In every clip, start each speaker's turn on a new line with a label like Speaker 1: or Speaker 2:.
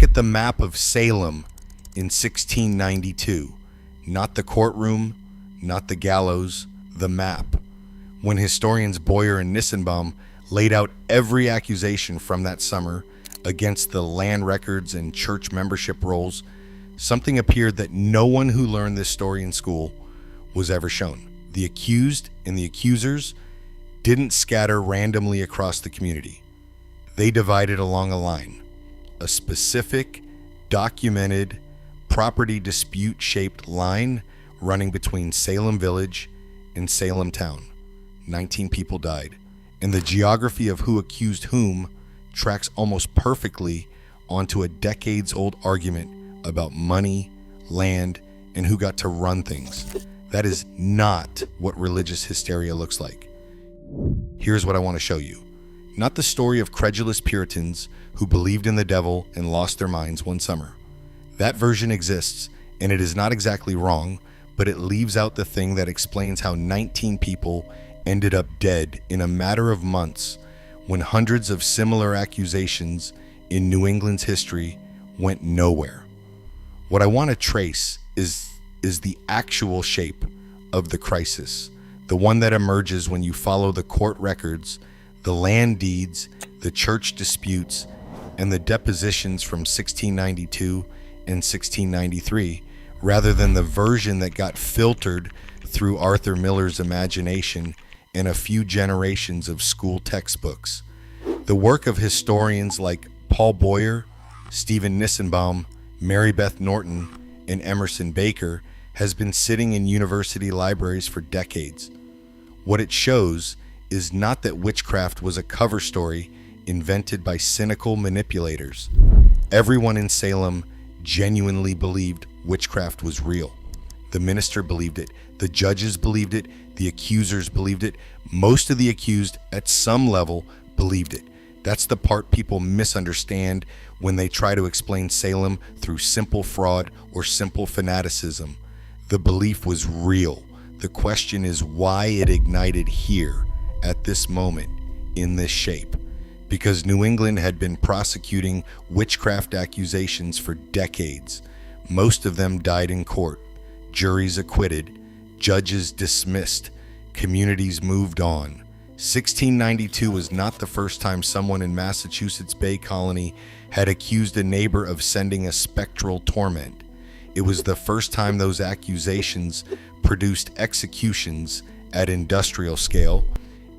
Speaker 1: at the map of Salem in 1692. Not the courtroom, not the gallows, the map. When historians Boyer and Nissenbaum laid out every accusation from that summer against the land records and church membership rolls, something appeared that no one who learned this story in school was ever shown. The accused and the accusers didn't scatter randomly across the community. They divided along a line, a specific, documented, property dispute-shaped line running between Salem Village and Salem Town. 19 people died, and the geography of who accused whom tracks almost perfectly onto a decades-old argument about money, land, and who got to run things. That is not what religious hysteria looks like. Here's what I want to show you. Not the story of credulous Puritans who believed in the devil and lost their minds one summer. That version exists, and it is not exactly wrong, but it leaves out the thing that explains how 19 people ended up dead in a matter of months when hundreds of similar accusations in New England's history went nowhere. What I want to trace is the actual shape of the crisis, the one that emerges when you follow the court records, the land deeds, the church disputes, and the depositions from 1692 and 1693, rather than the version that got filtered through Arthur Miller's imagination and a few generations of school textbooks. The work of historians like Paul Boyer, Stephen Nissenbaum, Mary Beth Norton, and Emerson Baker has been sitting in university libraries for decades. What it shows is not that witchcraft was a cover story invented by cynical manipulators. Everyone in Salem genuinely believed witchcraft was real. The minister believed it, the judges believed it, the accusers believed it. Most of the accused at some level believed it. That's the part people misunderstand when they try to explain Salem through simple fraud or simple fanaticism. The belief was real. The question is why it ignited here, at this moment, in this shape. Because New England had been prosecuting witchcraft accusations for decades. Most of them died in court, juries acquitted, judges dismissed, communities moved on. 1692 was not the first time someone in Massachusetts Bay Colony had accused a neighbor of sending a spectral torment. It was the first time those accusations produced executions at industrial scale,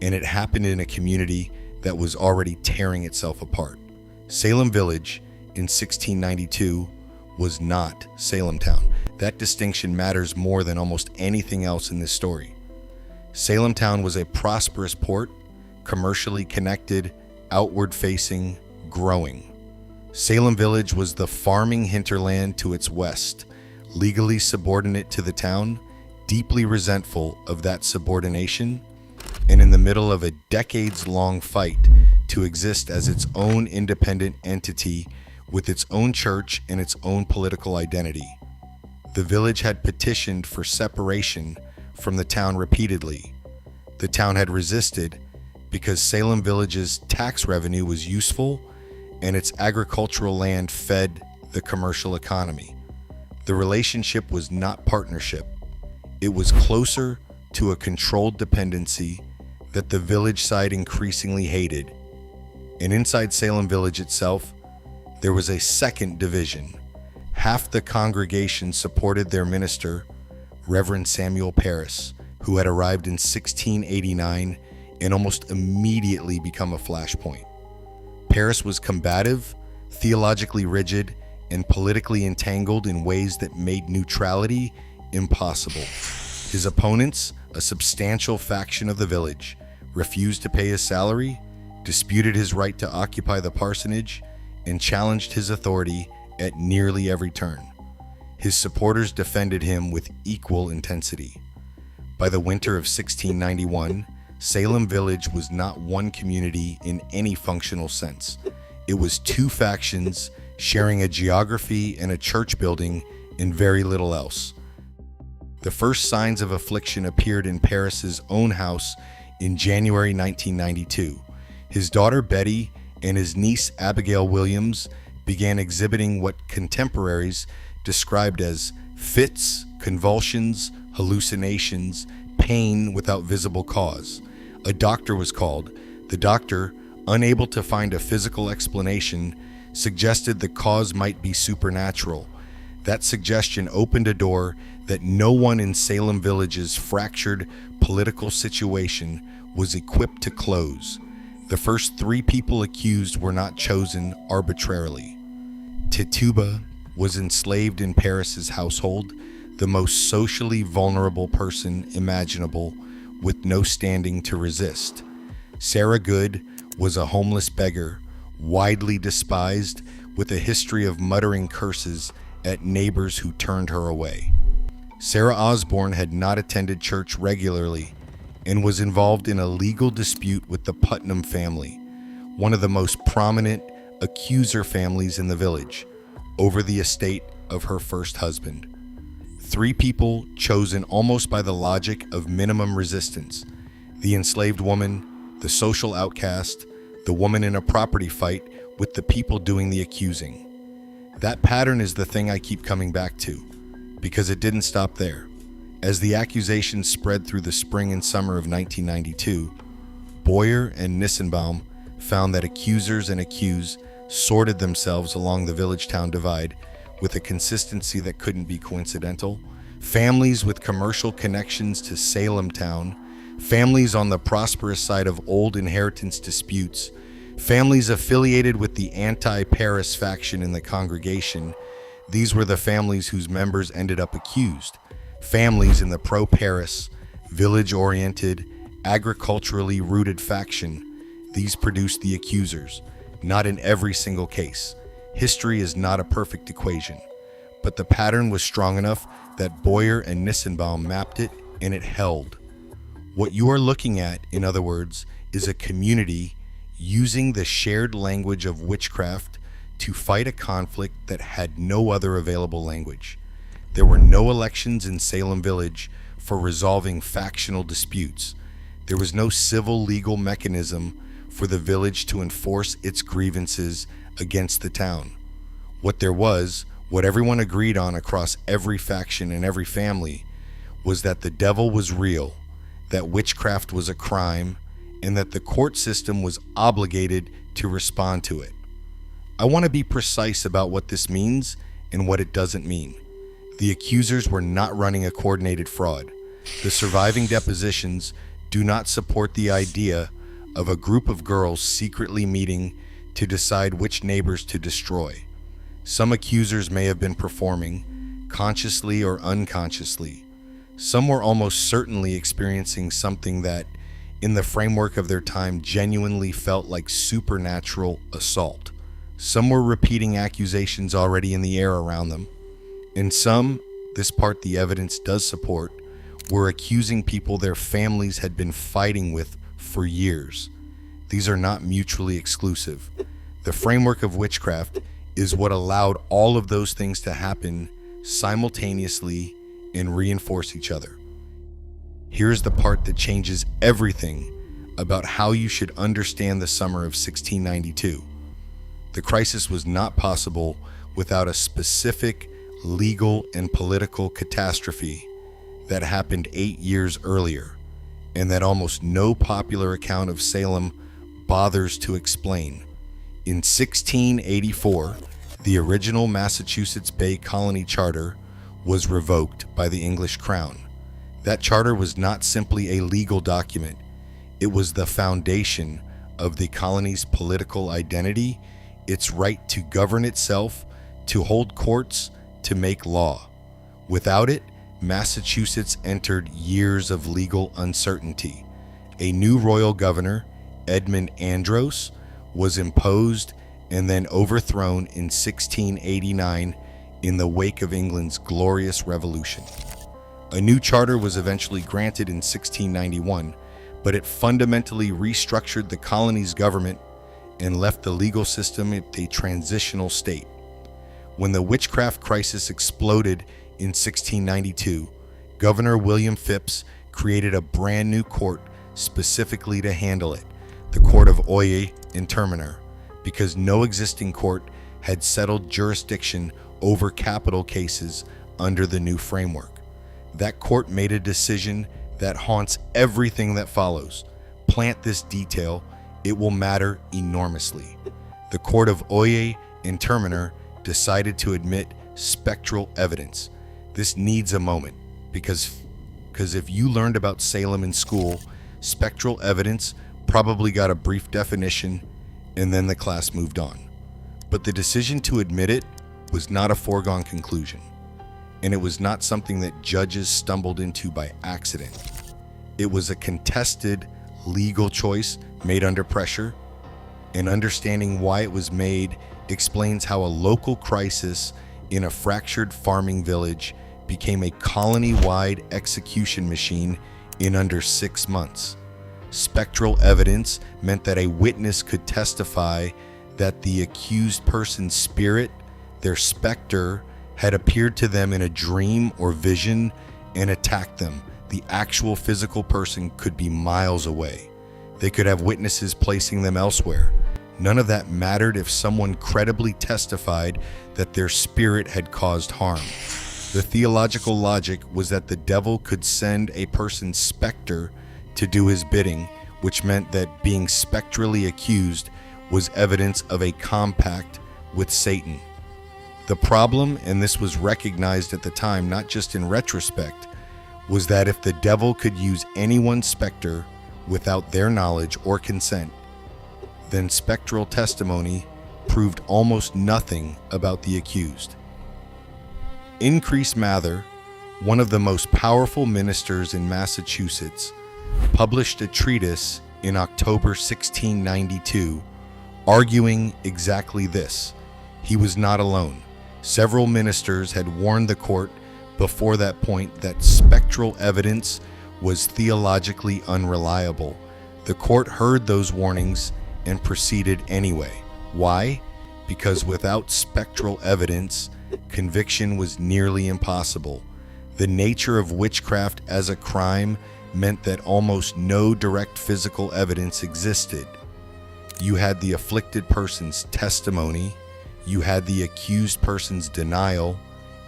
Speaker 1: and it happened in a community that was already tearing itself apart. Salem Village in 1692 was not Salem Town. That distinction matters more than almost anything else in this story. Salem Town was a prosperous port, commercially connected, outward-facing, growing. Salem Village was the farming hinterland to its west, legally subordinate to the town, deeply resentful of that subordination, and in the middle of a decades-long fight to exist as its own independent entity with its own church and its own political identity. The village had petitioned for separation from the town repeatedly. The town had resisted because Salem Village's tax revenue was useful and its agricultural land fed the commercial economy. The relationship was not partnership. It was closer to a controlled dependency that the village side increasingly hated. And inside Salem Village itself, there was a second division. Half the congregation supported their minister, Reverend Samuel Parris, who had arrived in 1689 and almost immediately become a flashpoint. Parris was combative, theologically rigid, and politically entangled in ways that made neutrality impossible. His opponents, a substantial faction of the village, refused to pay his salary, disputed his right to occupy the parsonage, and challenged his authority at nearly every turn. His supporters defended him with equal intensity. By the winter of 1691, Salem Village was not one community in any functional sense. It was two factions sharing a geography and a church building and very little else. The first signs of affliction appeared in Parris's own house in January 1992. His daughter Betty and his niece Abigail Williams began exhibiting what contemporaries described as fits, convulsions, hallucinations, pain without visible cause. A doctor was called. The doctor, unable to find a physical explanation, suggested the cause might be supernatural. That suggestion opened a door that no one in Salem Village's fractured political situation was equipped to close. The first 3 people accused were not chosen arbitrarily. Tituba was enslaved in Paris's household, the most socially vulnerable person imaginable, with no standing to resist. Sarah Good was a homeless beggar, widely despised, with a history of muttering curses at neighbors who turned her away. Sarah Osborne had not attended church regularly and was involved in a legal dispute with the Putnam family, one of the most prominent accuser families in the village, over the estate of her first husband. 3 people chosen almost by the logic of minimum resistance: the enslaved woman, the social outcast, the woman in a property fight with the people doing the accusing. That pattern is the thing I keep coming back to, because it didn't stop there. As the accusations spread through the spring and summer of 1992, Boyer and Nissenbaum found that accusers and accused sorted themselves along the village-town divide with a consistency that couldn't be coincidental. Families with commercial connections to Salem town, families on the prosperous side of old inheritance disputes, families affiliated with the anti-Paris faction in the congregation. These were the families whose members ended up accused. Families in the pro-Paris, village-oriented, agriculturally rooted faction. These produced the accusers, not in every single case. History is not a perfect equation, but the pattern was strong enough that Boyer and Nissenbaum mapped it, and it held. What you are looking at, in other words, is a community using the shared language of witchcraft to fight a conflict that had no other available language. There were no elections in Salem Village for resolving factional disputes. There was no civil legal mechanism for the village to enforce its grievances against the town. What there was, what everyone agreed on across every faction and every family, was that the devil was real, that witchcraft was a crime, and that the court system was obligated to respond to it. I want to be precise about what this means and what it doesn't mean. The accusers were not running a coordinated fraud. The surviving depositions do not support the idea of a group of girls secretly meeting to decide which neighbors to destroy. Some accusers may have been performing, consciously or unconsciously. Some were almost certainly experiencing something that, in the framework of their time, genuinely felt like supernatural assault. Some were repeating accusations already in the air around them. And some, this part the evidence does support, were accusing people their families had been fighting with for years. These are not mutually exclusive. The framework of witchcraft is what allowed all of those things to happen simultaneously and reinforce each other. Here's the part that changes everything about how you should understand the summer of 1692. The crisis was not possible without a specific legal and political catastrophe that happened 8 years earlier, and that almost no popular account of Salem bothers to explain. In 1684, the original Massachusetts Bay Colony Charter was revoked by the English Crown. That charter was not simply a legal document. It was the foundation of the colony's political identity, its right to govern itself, to hold courts, to make law. Without it, Massachusetts entered years of legal uncertainty. A new royal governor, Edmund Andros, was imposed and then overthrown in 1689 in the wake of England's Glorious Revolution. A new charter was eventually granted in 1691, but it fundamentally restructured the colony's government and left the legal system at a transitional state. When the witchcraft crisis exploded in 1692, Governor William Phips created a brand new court specifically to handle it, the Court of Oyer Interminer, because no existing court had settled jurisdiction over capital cases under the new framework. That court made a decision that haunts everything that follows. Plant this detail, it will matter enormously. The court of Oye and Terminer decided to admit spectral evidence. This needs a moment, because if you learned about Salem in school, spectral evidence probably got a brief definition and then the class moved on. But the decision to admit it was not a foregone conclusion, and it was not something that judges stumbled into by accident. It was a contested legal choice made under pressure, and understanding why it was made explains how a local crisis in a fractured farming village became a colony-wide execution machine in under 6 months. Spectral evidence meant that a witness could testify that the accused person's spirit, their specter, had appeared to them in a dream or vision and attacked them. The actual physical person could be miles away. They could have witnesses placing them elsewhere. None of that mattered if someone credibly testified that their spirit had caused harm. The theological logic was that the devil could send a person's specter to do his bidding, which meant that being spectrally accused was evidence of a compact with Satan. The problem, and this was recognized at the time, not just in retrospect, was that if the devil could use anyone's specter without their knowledge or consent, then spectral testimony proved almost nothing about the accused. Increase Mather, one of the most powerful ministers in Massachusetts, published a treatise in October 1692 arguing exactly this. He was not alone. Several ministers had warned the court before that point that spectral evidence was theologically unreliable. The court heard those warnings and proceeded anyway. Why? Because without spectral evidence, conviction was nearly impossible. The nature of witchcraft as a crime meant that almost no direct physical evidence existed. You had the afflicted person's testimony, you had the accused person's denial,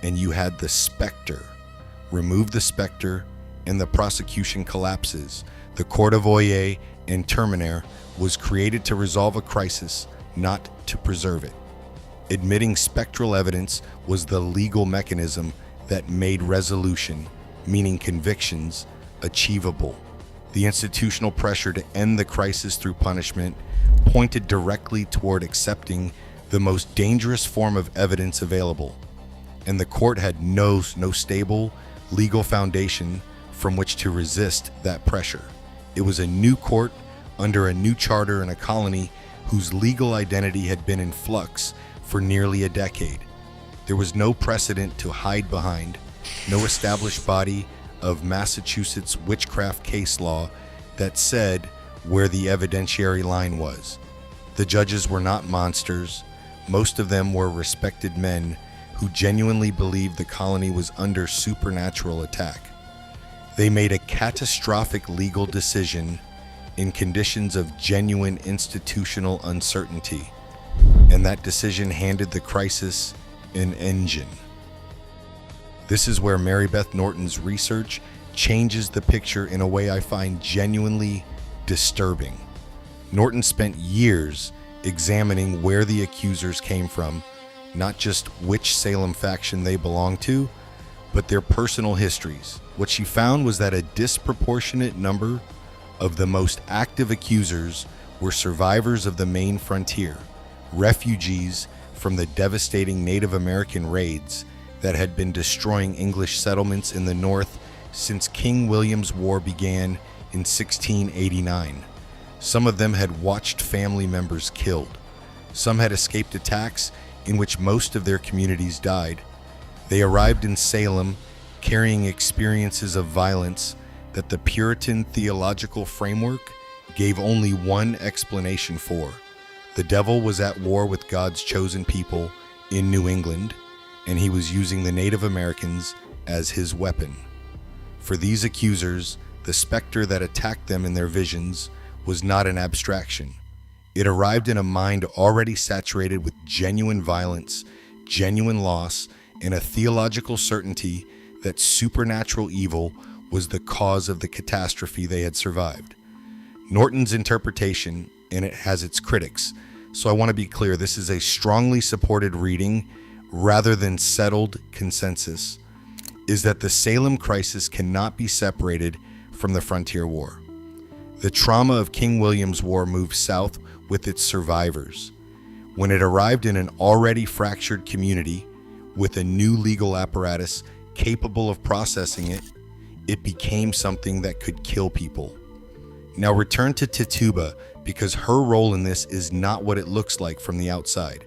Speaker 1: and you had the specter. Remove the specter, and the prosecution collapses. The Court of Oye and Terminer was created to resolve a crisis, not to preserve it. Admitting spectral evidence was the legal mechanism that made resolution, meaning convictions, achievable. The institutional pressure to end the crisis through punishment pointed directly toward accepting the most dangerous form of evidence available, and the court had no stable legal foundation from which to resist that pressure. It was a new court under a new charter in a colony whose legal identity had been in flux for nearly a decade. There was no precedent to hide behind, no established body of Massachusetts witchcraft case law that said where the evidentiary line was. The judges were not monsters. Most of them were respected men who genuinely believed the colony was under supernatural attack. They made a catastrophic legal decision in conditions of genuine institutional uncertainty, and that decision handed the crisis an engine. This is where Mary Beth Norton's research changes the picture in a way I find genuinely disturbing. Norton spent years examining where the accusers came from, not just which Salem faction they belonged to, but their personal histories. What she found was that a disproportionate number of the most active accusers were survivors of the Maine frontier, refugees from the devastating Native American raids that had been destroying English settlements in the North since King William's War began in 1689. Some of them had watched family members killed. Some had escaped attacks in which most of their communities died. They arrived in Salem carrying experiences of violence that the Puritan theological framework gave only one explanation for. The devil was at war with God's chosen people in New England, and he was using the Native Americans as his weapon. For these accusers, the specter that attacked them in their visions was not an abstraction. It arrived in a mind already saturated with genuine violence, genuine loss, and a theological certainty that supernatural evil was the cause of the catastrophe they had survived. Norton's interpretation, and it has its critics, so I want to be clear, this is a strongly supported reading rather than settled consensus, is that the Salem crisis cannot be separated from the Frontier War. The trauma of King William's War moved south with its survivors. When it arrived in an already fractured community with a new legal apparatus capable of processing it, it became something that could kill people. Now return to Tituba, because her role in this is not what it looks like from the outside.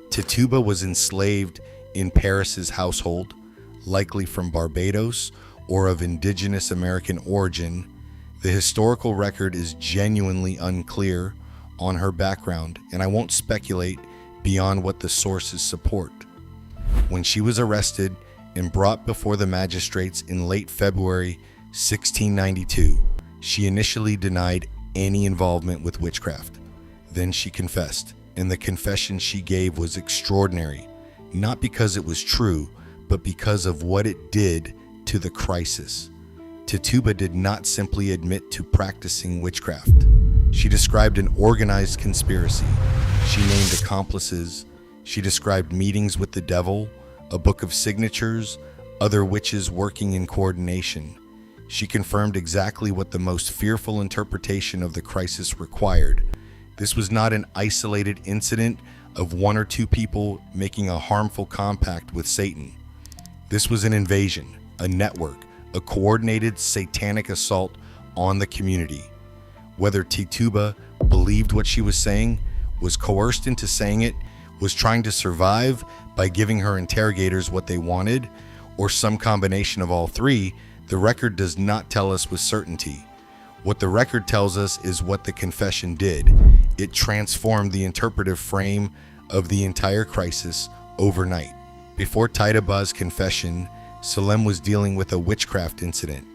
Speaker 1: Tituba was enslaved in Paris's household, likely from Barbados or of indigenous American origin. The historical record is genuinely unclear on her background, and I won't speculate beyond what the sources support. When she was arrested and brought before the magistrates in late February 1692, she initially denied any involvement with witchcraft. Then she confessed, and the confession she gave was extraordinary, not because it was true, but because of what it did to the crisis. Tituba did not simply admit to practicing witchcraft. She described an organized conspiracy. She named accomplices. She described meetings with the devil, a book of signatures, other witches working in coordination. She confirmed exactly what the most fearful interpretation of the crisis required. This was not an isolated incident of one or two people making a harmful compact with Satan. This was an invasion, a network, a coordinated satanic assault on the community. Whether Tituba believed what she was saying, was coerced into saying it, was trying to survive by giving her interrogators what they wanted, or some combination of all three, the record does not tell us with certainty. What the record tells us is what the confession did. It transformed the interpretive frame of the entire crisis overnight. Before Tituba's confession, Salem was dealing with a witchcraft incident.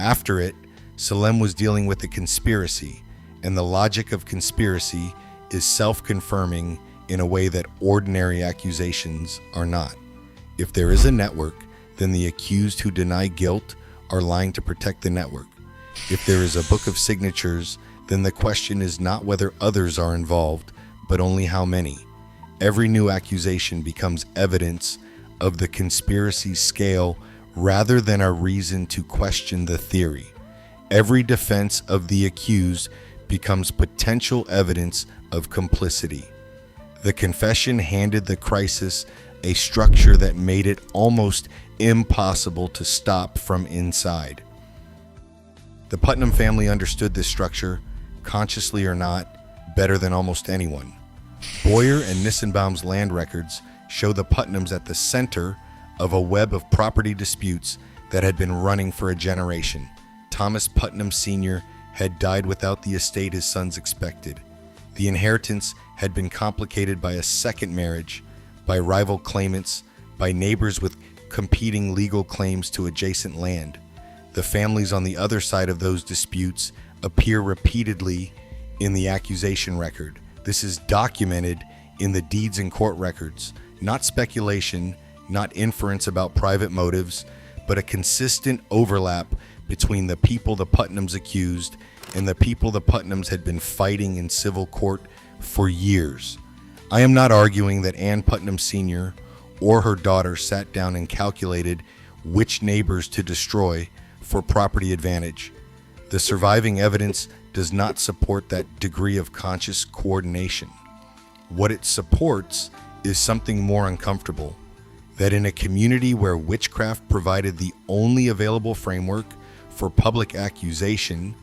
Speaker 1: After it, Salem was dealing with a conspiracy, and the logic of conspiracy is self-confirming in a way that ordinary accusations are not. If there is a network, then the accused who deny guilt are lying to protect the network. If there is a book of signatures, then the question is not whether others are involved, but only how many. Every new accusation becomes evidence of the conspiracy's scale rather than a reason to question the theory. Every defense of the accused becomes potential evidence of complicity. The confession handed the crisis a structure that made it almost impossible to stop from inside. The Putnam family understood this structure, consciously or not, better than almost anyone. Boyer and Nissenbaum's land records show the Putnams at the center of a web of property disputes that had been running for a generation. Thomas Putnam Sr. had died without the estate his sons expected. The inheritance had been complicated by a second marriage, by rival claimants, by neighbors with competing legal claims to adjacent land. The families on the other side of those disputes appear repeatedly in the accusation record. This is documented in the deeds and court records, not speculation, not inference about private motives, but a consistent overlap between the people the Putnams accused and the people the Putnams had been fighting in civil court for years. I am not arguing that Ann Putnam Sr. or her daughter sat down and calculated which neighbors to destroy for property advantage. The surviving evidence does not support that degree of conscious coordination. What it supports is something more uncomfortable, that in a community where witchcraft provided the only available framework for public accusation,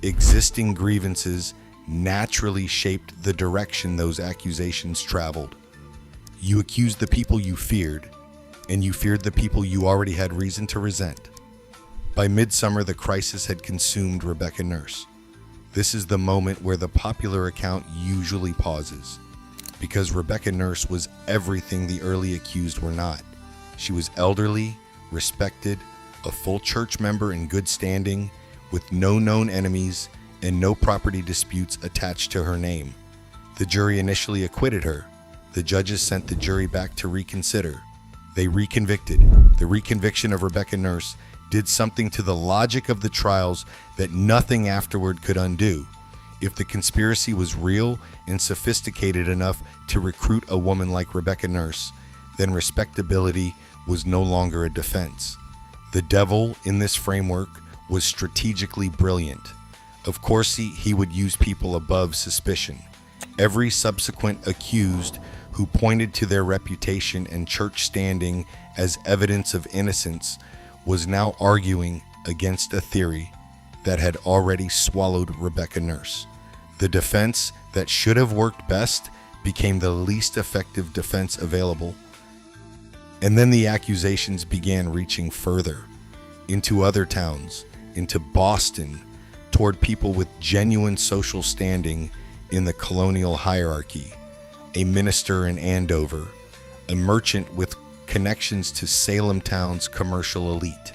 Speaker 1: existing grievances naturally shaped the direction those accusations traveled. You accused the people you feared, and you feared the people you already had reason to resent. By midsummer, the crisis had consumed Rebecca Nurse. This is the moment where the popular account usually pauses, because Rebecca Nurse was everything the early accused were not. She was elderly, respected, a full church member in good standing, with no known enemies and no property disputes attached to her name. The jury initially acquitted her. The judges sent the jury back to reconsider. They reconvicted. The reconviction of Rebecca Nurse did something to the logic of the trials that nothing afterward could undo. If the conspiracy was real and sophisticated enough to recruit a woman like Rebecca Nurse, then respectability was no longer a defense. The devil in this framework was strategically brilliant. Of course, he would use people above suspicion. Every subsequent accused who pointed to their reputation and church standing as evidence of innocence was now arguing against a theory that had already swallowed Rebecca Nurse. The defense that should have worked best became the least effective defense available. And then the accusations began reaching further, into other towns, into Boston, toward people with genuine social standing in the colonial hierarchy, a minister in Andover, a merchant with connections to Salem town's commercial elite,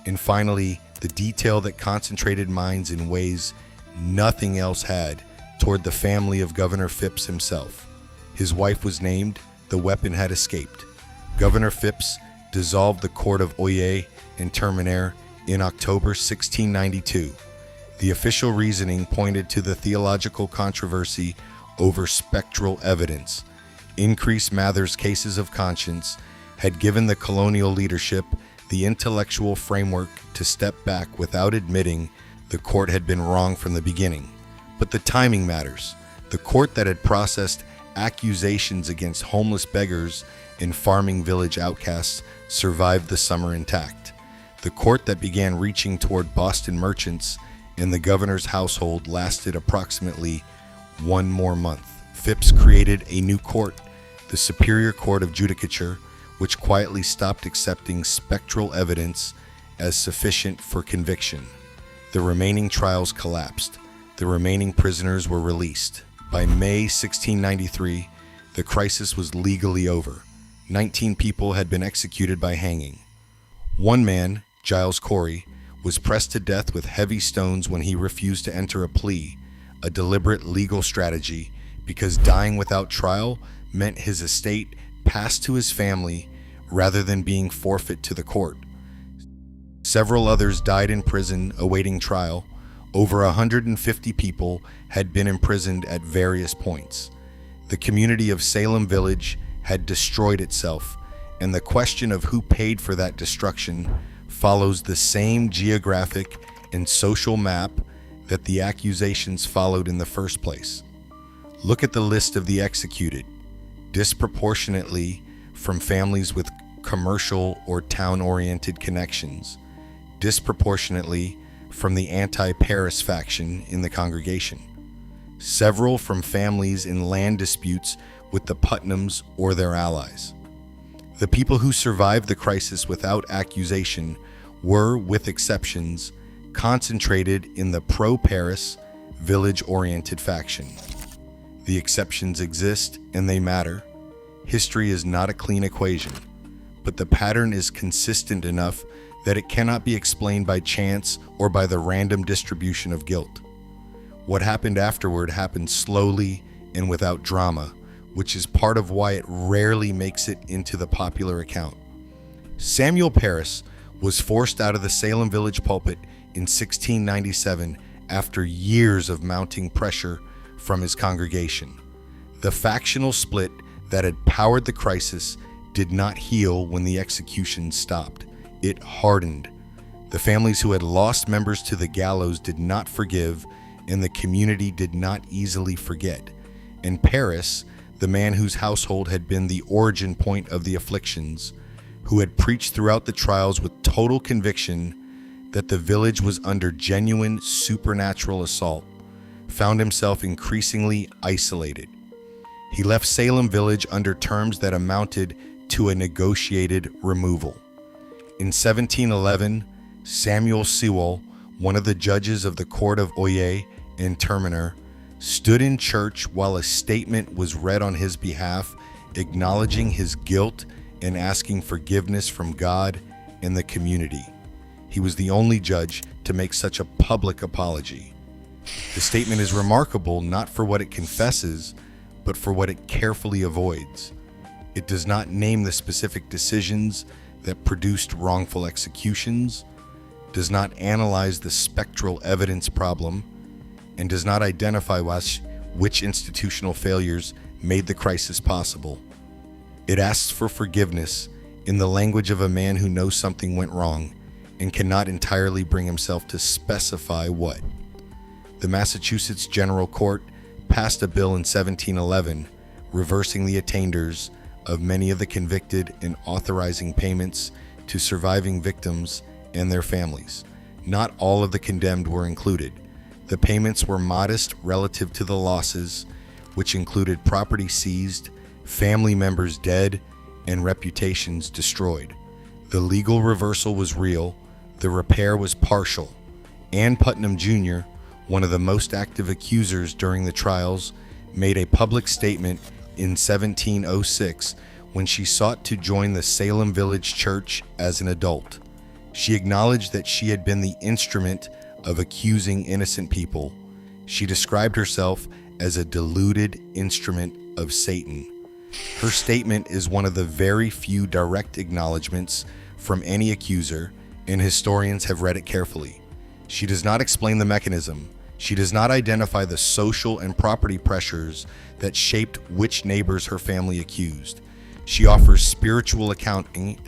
Speaker 1: and finally, the detail that concentrated minds in ways nothing else had toward the family of Governor Phipps himself. His wife was named, the weapon had escaped. Governor Phipps dissolved the court of Oyer and Terminer in October 1692. The official reasoning pointed to the theological controversy over spectral evidence. Increased Mather's cases of conscience had given the colonial leadership the intellectual framework to step back without admitting the court had been wrong from the beginning. But the timing matters. The court that had processed accusations against homeless beggars and farming village outcasts survived the summer intact. The court that began reaching toward Boston merchants and the governor's household lasted approximately one more month. Phipps created a new court, the Superior Court of Judicature, which quietly stopped accepting spectral evidence as sufficient for conviction. The remaining trials collapsed. The remaining prisoners were released. By May 1693, the crisis was legally over. 19 people had been executed by hanging. One man, Giles Corey, was pressed to death with heavy stones when he refused to enter a plea, a deliberate legal strategy, because dying without trial meant his estate passed to his family rather than being forfeit to the court. Several others died in prison awaiting trial. Over 150 people had been imprisoned at various points. The community of Salem Village had destroyed itself, and the question of who paid for that destruction follows the same geographic and social map that the accusations followed in the first place. Look at the list of the executed, disproportionately from families with commercial or town-oriented connections, disproportionately from the anti-Paris faction in the congregation, several from families in land disputes with the Putnams or their allies. The people who survived the crisis without accusation were, with exceptions, concentrated in the pro-Paris, village-oriented faction. The exceptions exist and they matter. History is not a clean equation, but the pattern is consistent enough that it cannot be explained by chance or by the random distribution of guilt. What happened afterward happened slowly and without drama, which is part of why it rarely makes it into the popular account. Samuel Parris was forced out of the Salem Village pulpit in 1697 after years of mounting pressure from his congregation. The factional split that had powered the crisis did not heal when the execution stopped. It hardened. The families who had lost members to the gallows did not forgive, and the community did not easily forget. And Parris, the man whose household had been the origin point of the afflictions, who had preached throughout the trials with total conviction that the village was under genuine supernatural assault, found himself increasingly isolated. He left Salem Village under terms that amounted to a negotiated removal. In 1711, Samuel Sewall, one of the judges of the court of Oyer and Terminer, stood in church while a statement was read on his behalf, acknowledging his guilt and asking forgiveness from God and the community. He was the only judge to make such a public apology. The statement is remarkable not for what it confesses, but for what it carefully avoids. It does not name the specific decisions that produced wrongful executions, does not analyze the spectral evidence problem, and does not identify which institutional failures made the crisis possible. It asks for forgiveness in the language of a man who knows something went wrong and cannot entirely bring himself to specify what. The Massachusetts General Court passed a bill in 1711 reversing the attainders of many of the convicted and authorizing payments to surviving victims and their families. Not all of the condemned were included. The payments were modest relative to the losses, which included property seized, family members dead, and reputations destroyed. The legal reversal was real, the repair was partial. Ann Putnam Jr., one of the most active accusers during the trials, made a public statement in 1706 when she sought to join the Salem Village Church as an adult. She acknowledged that she had been the instrument of accusing innocent people. She described herself as a deluded instrument of Satan. Her statement is one of the very few direct acknowledgments from any accuser, and historians have read it carefully. She does not explain the mechanism. She does not identify the social and property pressures that shaped which neighbors her family accused. She offers spiritual accounting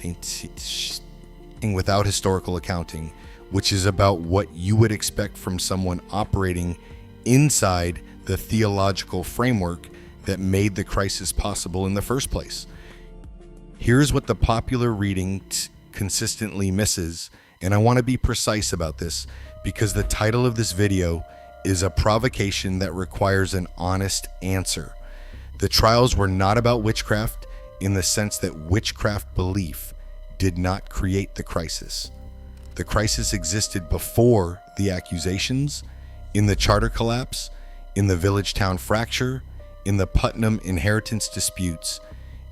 Speaker 1: without historical accounting, which is about what you would expect from someone operating inside the theological framework that made the crisis possible in the first place. Here's what the popular reading consistently misses, and I want to be precise about this because the title of this video is a provocation that requires an honest answer. The trials were not about witchcraft in the sense that witchcraft belief did not create the crisis. The crisis existed before the accusations, in the charter collapse, in the village-town fracture, in the Putnam inheritance disputes,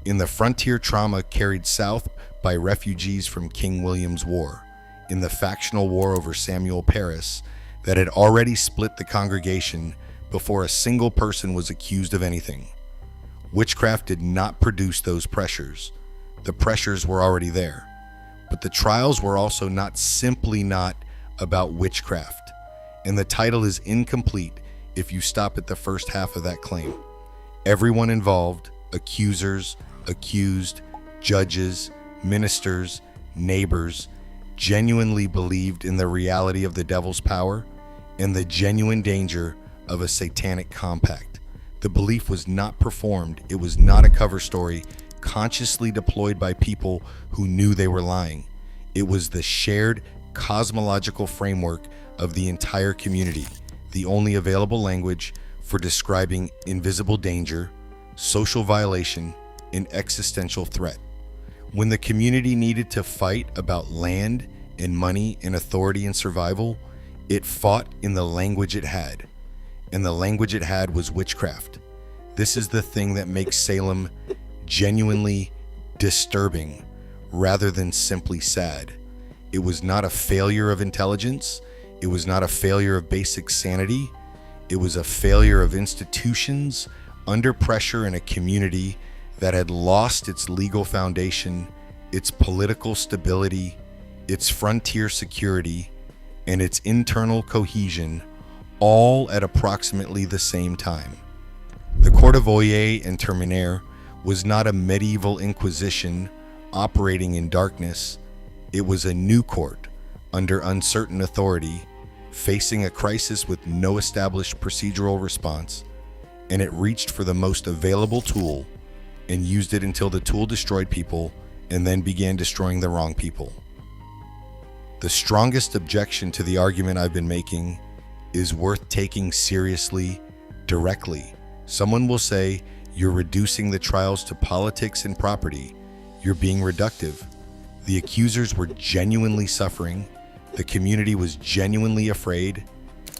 Speaker 1: in the frontier trauma carried south by refugees from King William's War, in the factional war over Samuel Parris that had already split the congregation before a single person was accused of anything. Witchcraft did not produce those pressures. The pressures were already there. But the trials were also not simply not about witchcraft, and the title is incomplete if you stop at the first half of that claim. Everyone involved, accusers, accused, judges, ministers, neighbors, genuinely believed in the reality of the devil's power and the genuine danger of a satanic compact. The belief was not performed. It was not a cover story consciously deployed by people who knew they were lying. It was the shared cosmological framework of the entire community, the only available language for describing invisible danger, social violation, and existential threat. When the community needed to fight about land and money and authority and survival, it fought in the language it had, and the language it had was witchcraft. This is the thing that makes Salem genuinely disturbing rather than simply sad. It was not a failure of intelligence. It was not a failure of basic sanity. It was a failure of institutions under pressure in a community that had lost its legal foundation, its political stability, its frontier security, and its internal cohesion, all at approximately the same time. The Court of Oyer and Terminer was not a medieval inquisition operating in darkness. It was a new court under uncertain authority, facing a crisis with no established procedural response, and it reached for the most available tool and used it until the tool destroyed people and then began destroying the wrong people. The strongest objection to the argument I've been making is worth taking seriously directly. Someone will say, you're reducing the trials to politics and property. You're being reductive. The accusers were genuinely suffering. The community was genuinely afraid.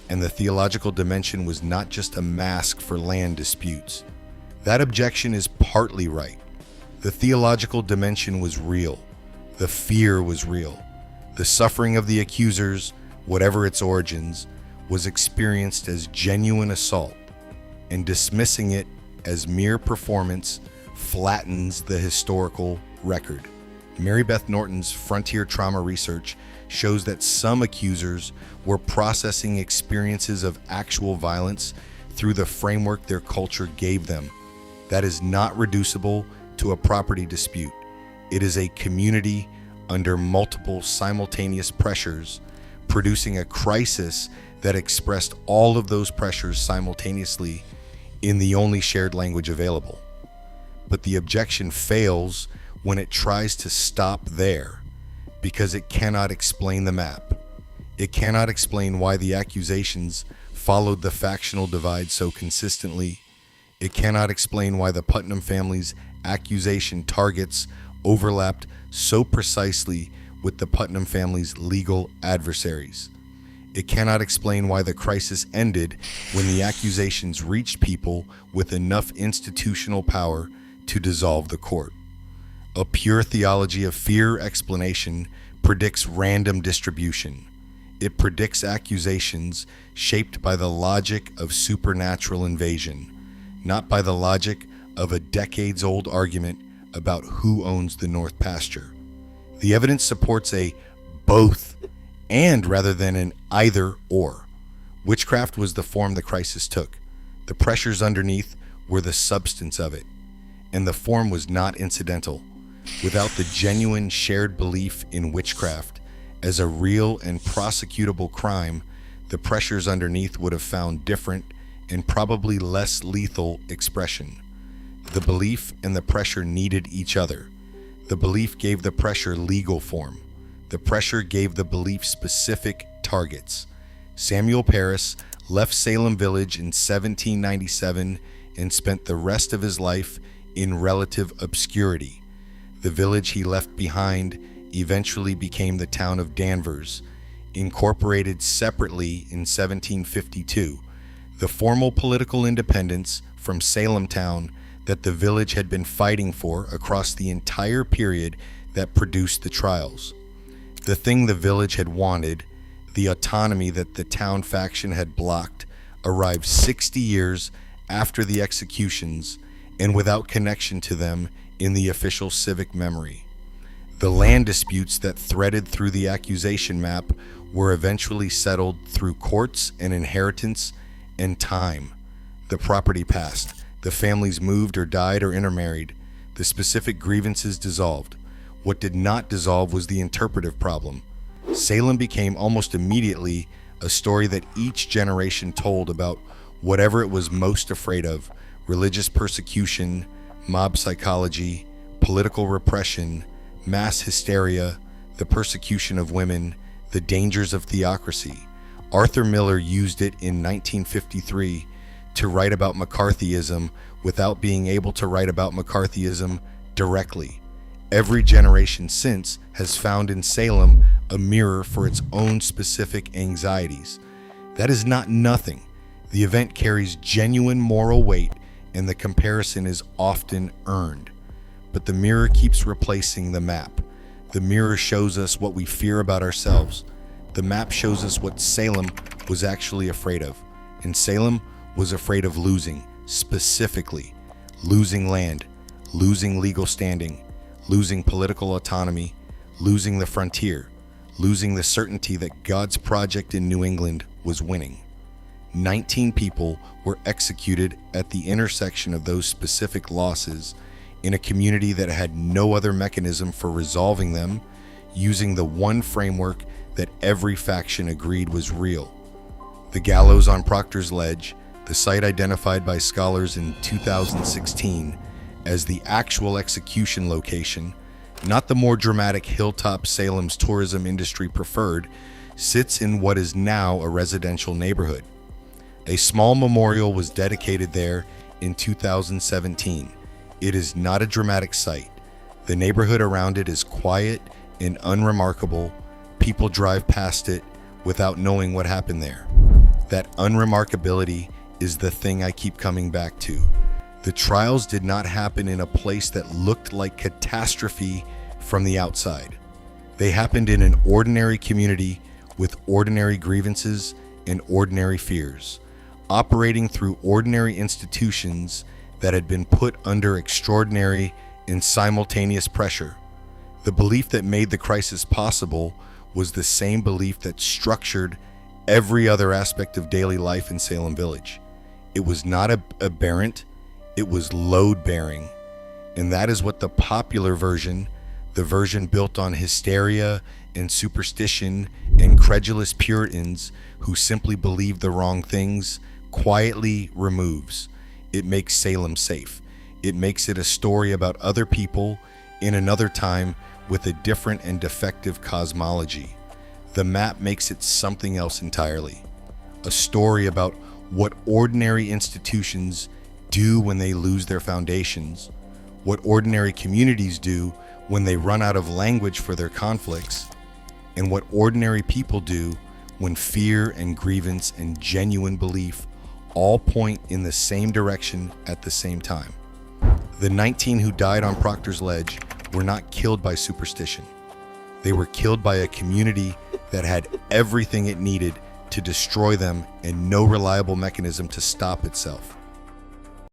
Speaker 1: And the theological dimension was not just a mask for land disputes. That objection is partly right. The theological dimension was real. The fear was real. The suffering of the accusers, whatever its origins, was experienced as genuine assault, and dismissing it as mere performance flattens the historical record. Mary Beth Norton's frontier trauma research shows that some accusers were processing experiences of actual violence through the framework their culture gave them. That is not reducible to a property dispute. It is a community under multiple simultaneous pressures, producing a crisis that expressed all of those pressures simultaneously in the only shared language available. But the objection fails when it tries to stop there, because it cannot explain the map. It cannot explain why the accusations followed the factional divide so consistently. It cannot explain why the Putnam family's accusation targets overlapped so precisely with the Putnam family's legal adversaries. It cannot explain why the crisis ended when the accusations reached people with enough institutional power to dissolve the court. A pure theology of fear explanation predicts random distribution. It predicts accusations shaped by the logic of supernatural invasion, not by the logic of a decades-old argument about who owns the North Pasture. The evidence supports a both and rather than an either or. Witchcraft was the form the crisis took. The pressures underneath were the substance of it, and the form was not incidental. Without the genuine shared belief in witchcraft as a real and prosecutable crime, the pressures underneath would have found different and probably less lethal expression. The belief and the pressure needed each other. The belief gave the pressure legal form. The pressure gave the belief specific targets. Samuel Parris left Salem Village in 1797 and spent the rest of his life in relative obscurity. The village he left behind eventually became the town of Danvers, incorporated separately in 1752, the formal political independence from Salem town that the village had been fighting for across the entire period that produced the trials. The thing the village had wanted, the autonomy that the town faction had blocked, arrived 60 years after the executions and without connection to them in the official civic memory. The land disputes that threaded through the accusation map were eventually settled through courts and inheritance and time. The property passed. The families moved or died or intermarried. The specific grievances dissolved. What did not dissolve was the interpretive problem. Salem became almost immediately a story that each generation told about whatever it was most afraid of: religious persecution, mob psychology, political repression, mass hysteria, the persecution of women, the dangers of theocracy. Arthur Miller used it in 1953 to write about McCarthyism without being able to write about McCarthyism directly. Every generation since has found in Salem a mirror for its own specific anxieties. That is not nothing. The event carries genuine moral weight, and the comparison is often earned. But the mirror keeps replacing the map. The mirror shows us what we fear about ourselves. The map shows us what Salem was actually afraid of. And Salem was afraid of losing, specifically losing land, losing legal standing, losing political autonomy, losing the frontier, losing the certainty that God's project in New England was winning. 19 people were executed at the intersection of those specific losses in a community that had no other mechanism for resolving them, using the one framework that every faction agreed was real. The gallows on Proctor's Ledge, the site identified by scholars in 2016 as the actual execution location, not the more dramatic hilltop Salem's tourism industry preferred, sits in what is now a residential neighborhood. A small memorial was dedicated there in 2017. It is not a dramatic site. The neighborhood around it is quiet and unremarkable. People drive past it without knowing what happened there. That unremarkability is the thing I keep coming back to. The trials did not happen in a place that looked like catastrophe from the outside. They happened in an ordinary community with ordinary grievances and ordinary fears, operating through ordinary institutions that had been put under extraordinary and simultaneous pressure. The belief that made the crisis possible was the same belief that structured every other aspect of daily life in Salem Village. It was not aberrant, it was load-bearing. And that is what the popular version, the version built on hysteria and superstition and credulous Puritans who simply believed the wrong things, quietly removes. It makes Salem safe. It makes it a story about other people in another time with a different and defective cosmology. The map makes it something else entirely. A story about what ordinary institutions do when they lose their foundations, what ordinary communities do when they run out of language for their conflicts, and what ordinary people do when fear and grievance and genuine belief all point in the same direction at the same time. The 19 who died on Proctor's Ledge were not killed by superstition. They were killed by a community that had everything it needed to destroy them and no reliable mechanism to stop itself.